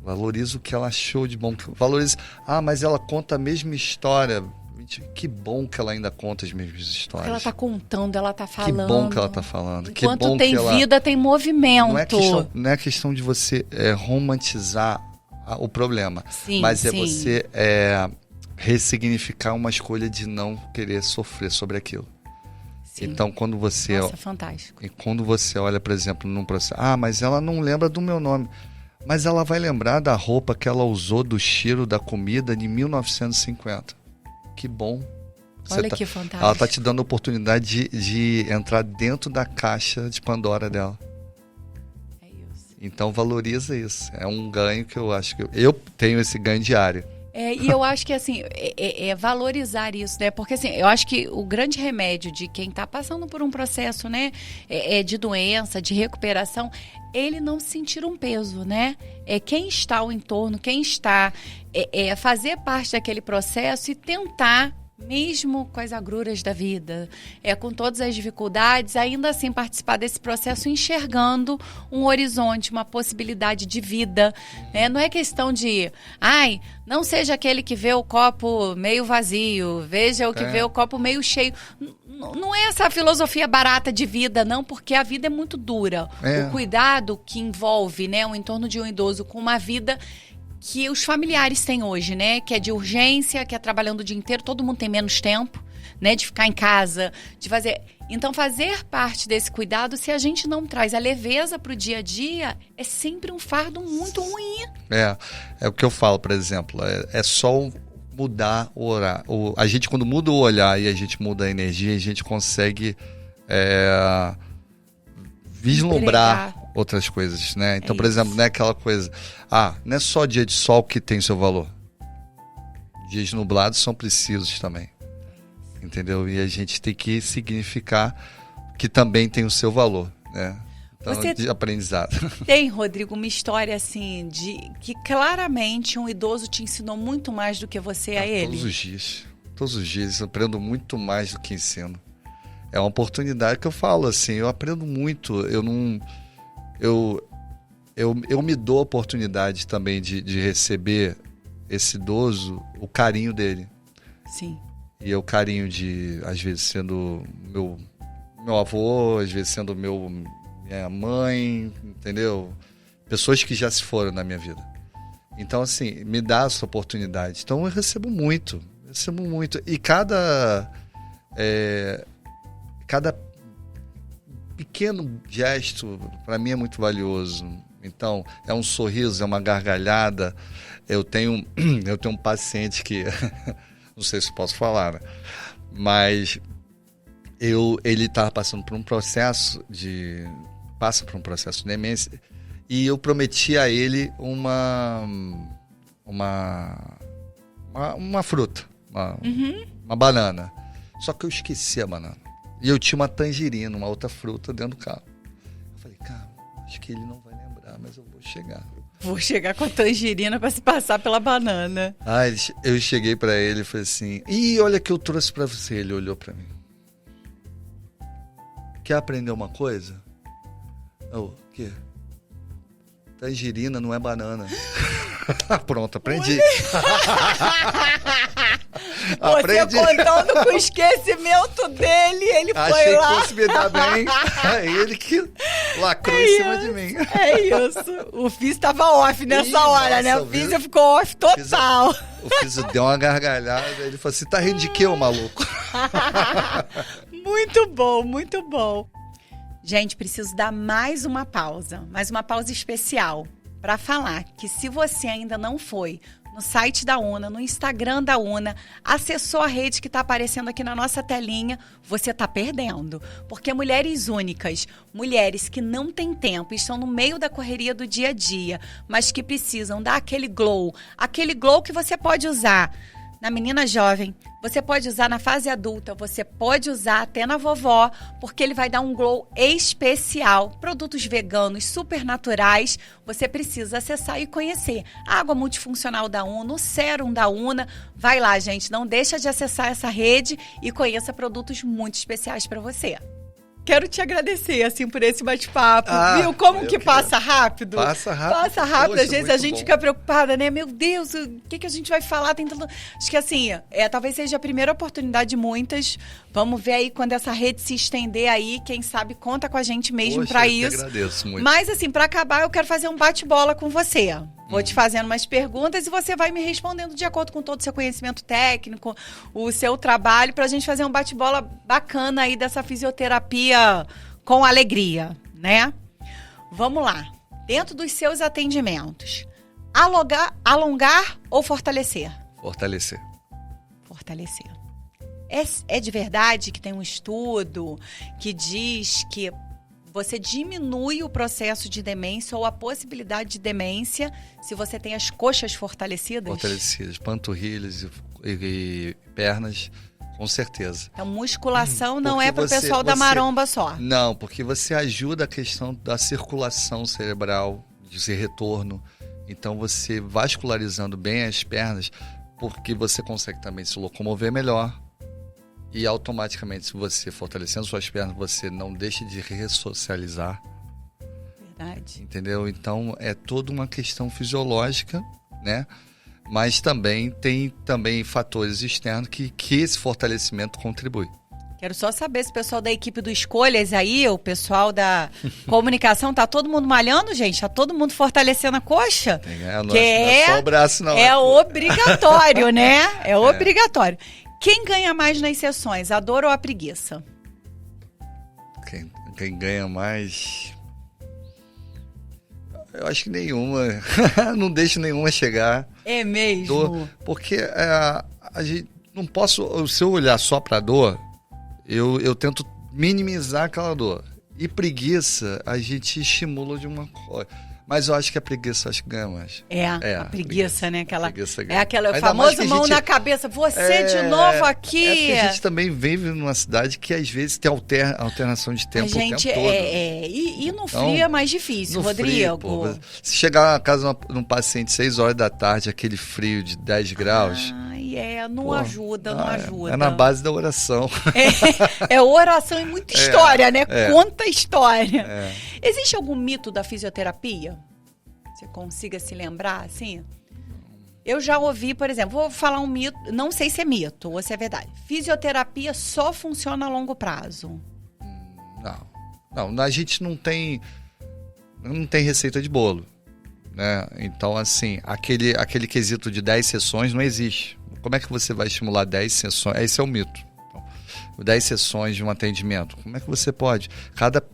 [SPEAKER 2] Valoriza o que ela achou de bom. Valoriza... mas ela conta a mesma história... Que bom que ela ainda conta as mesmas histórias.
[SPEAKER 1] Ela está contando, ela está falando.
[SPEAKER 2] Que bom que ela está falando.
[SPEAKER 1] Enquanto
[SPEAKER 2] que bom
[SPEAKER 1] tem
[SPEAKER 2] que
[SPEAKER 1] vida, tem movimento.
[SPEAKER 2] Não é questão de você romantizar o problema.
[SPEAKER 1] Sim,
[SPEAKER 2] mas você ressignificar uma escolha de não querer sofrer sobre aquilo. Sim. Então, quando você...
[SPEAKER 1] Nossa, fantástico.
[SPEAKER 2] E quando você olha, por exemplo, num processo... mas ela não lembra do meu nome. Mas ela vai lembrar da roupa que ela usou, do cheiro da comida de 1950. Que bom.
[SPEAKER 1] Olha que fantástico.
[SPEAKER 2] Ela está te dando a oportunidade de entrar dentro da caixa de Pandora dela.
[SPEAKER 1] É isso.
[SPEAKER 2] Então valoriza isso. É um ganho que eu acho que... Eu tenho esse ganho diário.
[SPEAKER 1] E eu acho que, assim, valorizar isso, né? Porque, assim, eu acho que o grande remédio de quem está passando por um processo, né, de doença, de recuperação, ele não sentir um peso, né? Quem está ao entorno, quem está fazer parte daquele processo e tentar, mesmo com as agruras da vida, com todas as dificuldades, ainda assim participar desse processo enxergando um horizonte, uma possibilidade de vida. Né? Não é questão de, não seja aquele que vê o copo meio vazio, veja o que vê o copo meio cheio. Não é essa filosofia barata de vida, não, porque a vida é muito dura. O cuidado que envolve, né, o entorno de um idoso com uma vida que os familiares têm hoje, né? Que é de urgência, que é trabalhando o dia inteiro, todo mundo tem menos tempo, né? De ficar em casa, de fazer... Então, fazer parte desse cuidado, se a gente não traz a leveza para o dia a dia, é sempre um fardo muito ruim.
[SPEAKER 2] É o que eu falo, por exemplo, é só mudar o olhar. A gente, quando muda o olhar e a gente muda a energia, a gente consegue vislumbrar outras coisas, né? Então, por exemplo, não é aquela coisa... não é só dia de sol que tem seu valor. Dias nublados são precisos também. Entendeu? E a gente tem que significar que também tem o seu valor, né? Então, de aprendizado.
[SPEAKER 1] Tem, Rodrigo, uma história assim, de que claramente um idoso te ensinou muito mais do que você a ele?
[SPEAKER 2] Todos os dias. Todos os dias eu aprendo muito mais do que ensino. É uma oportunidade que eu falo, assim, eu aprendo muito. Eu me dou a oportunidade também de receber esse idoso, o carinho dele.
[SPEAKER 1] Sim.
[SPEAKER 2] E é o carinho de, às vezes, sendo meu avô, às vezes sendo minha mãe, entendeu? Pessoas que já se foram na minha vida. Então, assim, me dá essa oportunidade. Então, eu recebo muito. E cada pequeno gesto, para mim, é muito valioso. Então, é um sorriso, é uma gargalhada. Eu tenho um paciente que... não sei se posso falar, né? Mas ele está passando por um processo de demência, e eu prometi a ele uma fruta, uma banana. Só que eu esqueci a banana. E eu tinha uma tangerina, uma outra fruta dentro do carro. Eu falei, cara, acho que ele não vai lembrar, mas eu vou chegar.
[SPEAKER 1] Vou chegar com a tangerina para se passar pela banana.
[SPEAKER 2] Eu cheguei para ele e falei assim, olha que eu trouxe para você. Ele olhou para mim. Quer aprender uma coisa? O quê? Tangerina não é banana. Pronto, aprendi.
[SPEAKER 1] Você contando com o esquecimento dele, ele foi lá.
[SPEAKER 2] Achei que fosse me dar bem. Ele que lacrou em cima de mim.
[SPEAKER 1] É isso. O Físio tava off nessa hora, né? O Físio ficou off total.
[SPEAKER 2] O Físio deu uma gargalhada. Ele falou assim, tá rindo de quê, ô maluco?
[SPEAKER 1] Muito bom, muito bom. Gente, preciso dar mais uma pausa especial para falar que se você ainda não foi no site da UNA, no Instagram da UNA, acessou a rede que está aparecendo aqui na nossa telinha, você está perdendo. Porque mulheres únicas, mulheres que não têm tempo, estão no meio da correria do dia a dia, mas que precisam dar aquele glow que você pode usar na menina jovem, você pode usar na fase adulta, você pode usar até na vovó, porque ele vai dar um glow especial. Produtos veganos, super naturais, você precisa acessar e conhecer. A água multifuncional da UNA, o sérum da UNA. Vai lá, gente, não deixa de acessar essa rede e conheça produtos muito especiais para você. Quero te agradecer, assim, por esse bate-papo, viu? Como que passa rápido?
[SPEAKER 2] Passa rápido.
[SPEAKER 1] Passa rápido.
[SPEAKER 2] Poxa,
[SPEAKER 1] às vezes a gente fica preocupada, né? Meu Deus, o que a gente vai falar? Acho que, assim, talvez seja a primeira oportunidade de muitas. Vamos ver aí quando essa rede se estender aí. Quem sabe conta com a gente mesmo para isso.
[SPEAKER 2] Eu agradeço muito.
[SPEAKER 1] Mas, assim, para acabar, eu quero fazer um bate-bola com você. Vou te fazendo umas perguntas e você vai me respondendo de acordo com todo o seu conhecimento técnico, o seu trabalho, pra gente fazer um bate-bola bacana aí dessa fisioterapia com alegria, né? Vamos lá. Dentro dos seus atendimentos, alongar ou fortalecer?
[SPEAKER 2] Fortalecer.
[SPEAKER 1] Fortalecer. É de verdade que tem um estudo que diz que você diminui o processo de demência ou a possibilidade de demência se você tem as coxas fortalecidas?
[SPEAKER 2] Fortalecidas, panturrilhas e pernas, com certeza.
[SPEAKER 1] Então, musculação não
[SPEAKER 2] Porque
[SPEAKER 1] é para o pessoal da maromba só.
[SPEAKER 2] Não, porque você ajuda a questão da circulação cerebral, de retorno. Então, você vascularizando bem as pernas, porque você consegue também se locomover melhor. E automaticamente, se você fortalecendo suas pernas, você não deixa de ressocializar.
[SPEAKER 1] Verdade.
[SPEAKER 2] Entendeu? Então, é toda uma questão fisiológica, né? Mas também tem fatores externos que esse fortalecimento contribui.
[SPEAKER 1] Quero só saber se o pessoal da equipe do Escolhas aí, o pessoal da comunicação, tá todo mundo malhando, gente? Tá todo mundo fortalecendo a coxa?
[SPEAKER 2] Não é só o braço, não.
[SPEAKER 1] É obrigatório, né? É obrigatório. Quem ganha mais nas sessões, a dor ou a preguiça?
[SPEAKER 2] Quem ganha mais... Eu acho que nenhuma. Não deixo nenhuma chegar.
[SPEAKER 1] É mesmo?
[SPEAKER 2] Porque a gente não posso... Se eu olhar só pra dor, eu tento minimizar aquela dor. E preguiça, a gente estimula de uma coisa. Mas eu acho que a preguiça ganha mais.
[SPEAKER 1] A preguiça, né?
[SPEAKER 2] Preguiça ganha.
[SPEAKER 1] É aquela famosa mão na cabeça. Você de novo aqui.
[SPEAKER 2] É porque a gente também vive numa cidade que às vezes tem alternação de tempo o tempo todo.
[SPEAKER 1] E no frio é mais difícil, Rodrigo.
[SPEAKER 2] Frio, se chegar na casa de um paciente 6 horas da tarde, aquele frio de 10 graus...
[SPEAKER 1] não ajuda.
[SPEAKER 2] É na base da oração.
[SPEAKER 1] É oração e muita história, né? Conta história. Existe algum mito da fisioterapia? Você consiga se lembrar, assim? Eu já ouvi, por exemplo, vou falar um mito, não sei se é mito ou se é verdade. Fisioterapia só funciona a longo prazo. Não, a gente não tem receita de bolo, né? Então, assim, aquele quesito de 10 sessões não existe. Como é que você vai estimular 10 sessões? Esse é o mito. 10 sessões de um atendimento. Como é que você pode?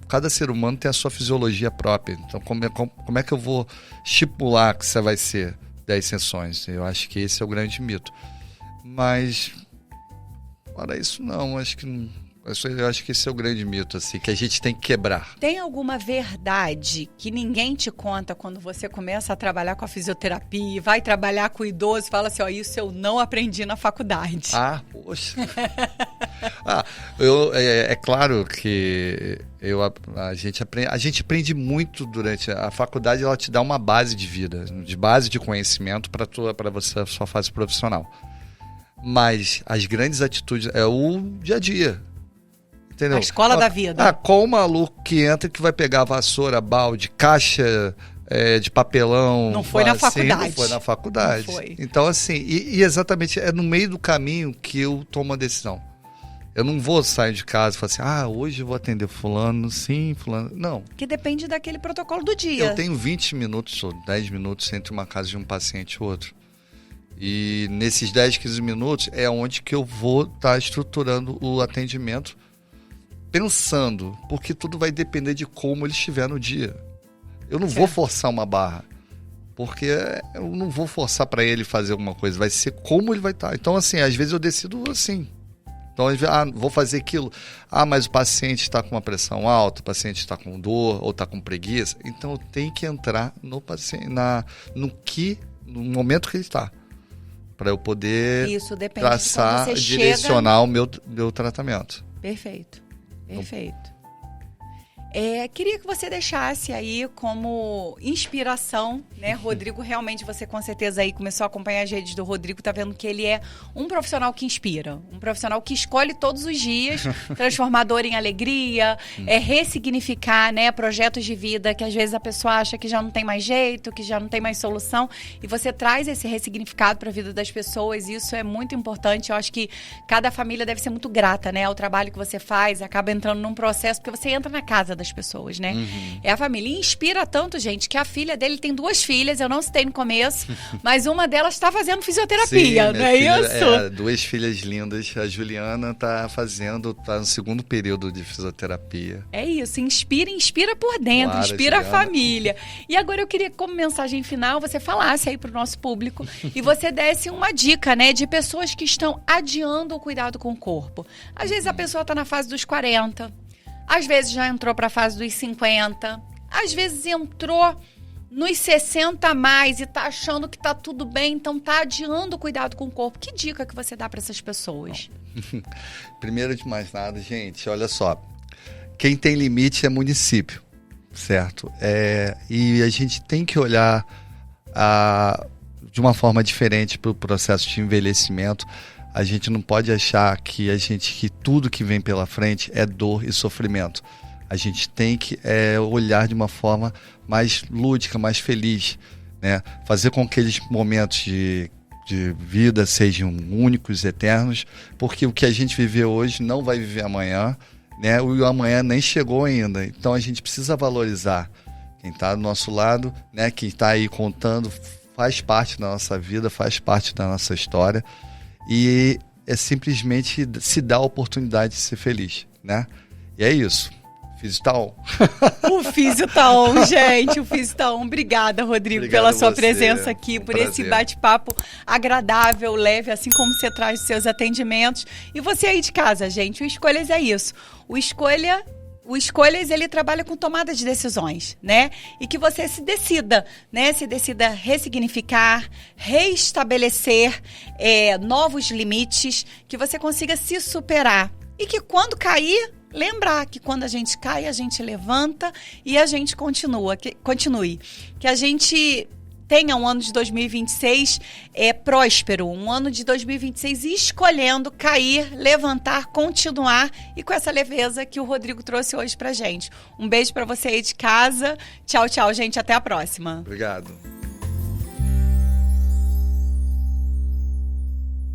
[SPEAKER 1] Cada ser humano tem a sua fisiologia própria. Então, como é que eu vou estipular que você vai ser 10 sessões? Eu acho que esse é o grande mito. Mas, para isso, não. Eu acho que esse é o grande mito, assim, que a gente tem que quebrar. Tem alguma verdade que ninguém te conta quando você começa a trabalhar com a fisioterapia e vai trabalhar com o idoso e fala assim, isso eu não aprendi na faculdade?
[SPEAKER 2] Poxa. É claro que a gente aprende muito durante a faculdade. Ela te dá uma base de vida, de base de conhecimento para a sua fase profissional. Mas as grandes atitudes é o dia a dia. Entendeu?
[SPEAKER 1] A escola da vida.
[SPEAKER 2] Qual o maluco que entra que vai pegar vassoura, balde, caixa de papelão?
[SPEAKER 1] Não foi na faculdade.
[SPEAKER 2] Não foi na faculdade.
[SPEAKER 1] Não foi.
[SPEAKER 2] Então, assim, e exatamente é no meio do caminho que eu tomo a decisão. Eu não vou sair de casa e falar assim, hoje eu vou atender fulano, sim, fulano. Não.
[SPEAKER 1] Que depende daquele protocolo do dia.
[SPEAKER 2] Eu tenho 20 minutos ou 10 minutos entre uma casa de um paciente e outro. E nesses 10, 15 minutos é onde que eu vou estar estruturando o atendimento, pensando, porque tudo vai depender de como ele estiver no dia. Eu não vou forçar uma barra, porque eu não vou forçar para ele fazer alguma coisa, vai ser como ele vai estar. Então, assim, às vezes eu decido assim. Então, vou fazer aquilo. Mas o paciente está com uma pressão alta, o paciente está com dor ou está com preguiça. Então, eu tenho que entrar no paciente, no momento que ele está, para eu poder traçar, direcionar o meu tratamento.
[SPEAKER 1] Perfeito. Queria que você deixasse aí como inspiração, né? Rodrigo, realmente você com certeza aí começou a acompanhar as redes do Rodrigo, tá vendo que ele é um profissional que inspira, um profissional que escolhe todos os dias transformar dor em alegria, ressignificar, né, projetos de vida que às vezes a pessoa acha que já não tem mais jeito, que já não tem mais solução, e você traz esse ressignificado para a vida das pessoas, e isso é muito importante. Eu acho que cada família deve ser muito grata, né, ao trabalho que você faz, acaba entrando num processo, porque você entra na casa das pessoas, né? É a família. E inspira tanto, gente, que a filha dele tem 2 filhas, eu não citei no começo, mas uma delas está fazendo fisioterapia, não é isso?
[SPEAKER 2] 2 filhas lindas. A Juliana tá no 2º período de fisioterapia.
[SPEAKER 1] É isso, inspira por dentro, inspira a família. E agora eu queria, como mensagem final, você falasse aí pro nosso público e você desse uma dica, né, de pessoas que estão adiando o cuidado com o corpo. Às vezes a pessoa tá na fase dos 40, às vezes já entrou para a fase dos 50, às vezes entrou nos 60 a mais e tá achando que tá tudo bem, então tá adiando o cuidado com o corpo. Que dica que você dá para essas pessoas?
[SPEAKER 2] Primeiro de mais nada, gente, olha só. Quem tem limite é município, certo? E a gente tem que olhar de uma forma diferente para o processo de envelhecimento. A gente não pode achar que tudo que vem pela frente é dor e sofrimento. A gente tem que olhar de uma forma mais lúdica, mais feliz, né? Fazer com que aqueles momentos de vida sejam únicos, eternos, porque o que a gente vive hoje não vai viver amanhã, né? O amanhã nem chegou ainda. Então a gente precisa valorizar quem está do nosso lado, né? Quem está aí contando, faz parte da nossa vida, faz parte da nossa história, e é simplesmente se dar a oportunidade de ser feliz, né? E é isso. Físio tá on.
[SPEAKER 1] O Físio tá on, gente. O Físio tá on. Obrigada, Rodrigo, pela sua presença aqui, por esse bate-papo agradável, leve, assim como você traz os seus atendimentos. E você aí de casa, gente, o Escolhas é isso. O Escolhas, ele trabalha com tomada de decisões, né? E que você se decida, né? Se decida ressignificar, reestabelecer novos limites, que você consiga se superar. E que quando cair, lembrar que quando a gente cai, a gente levanta e a gente continue. Que a gente tenha um ano de 2026 próspero, um ano de 2026 escolhendo cair, levantar, continuar e com essa leveza que o Rodrigo trouxe hoje pra gente. Um beijo pra você aí de casa. Tchau, tchau, gente. Até a próxima.
[SPEAKER 2] Obrigado.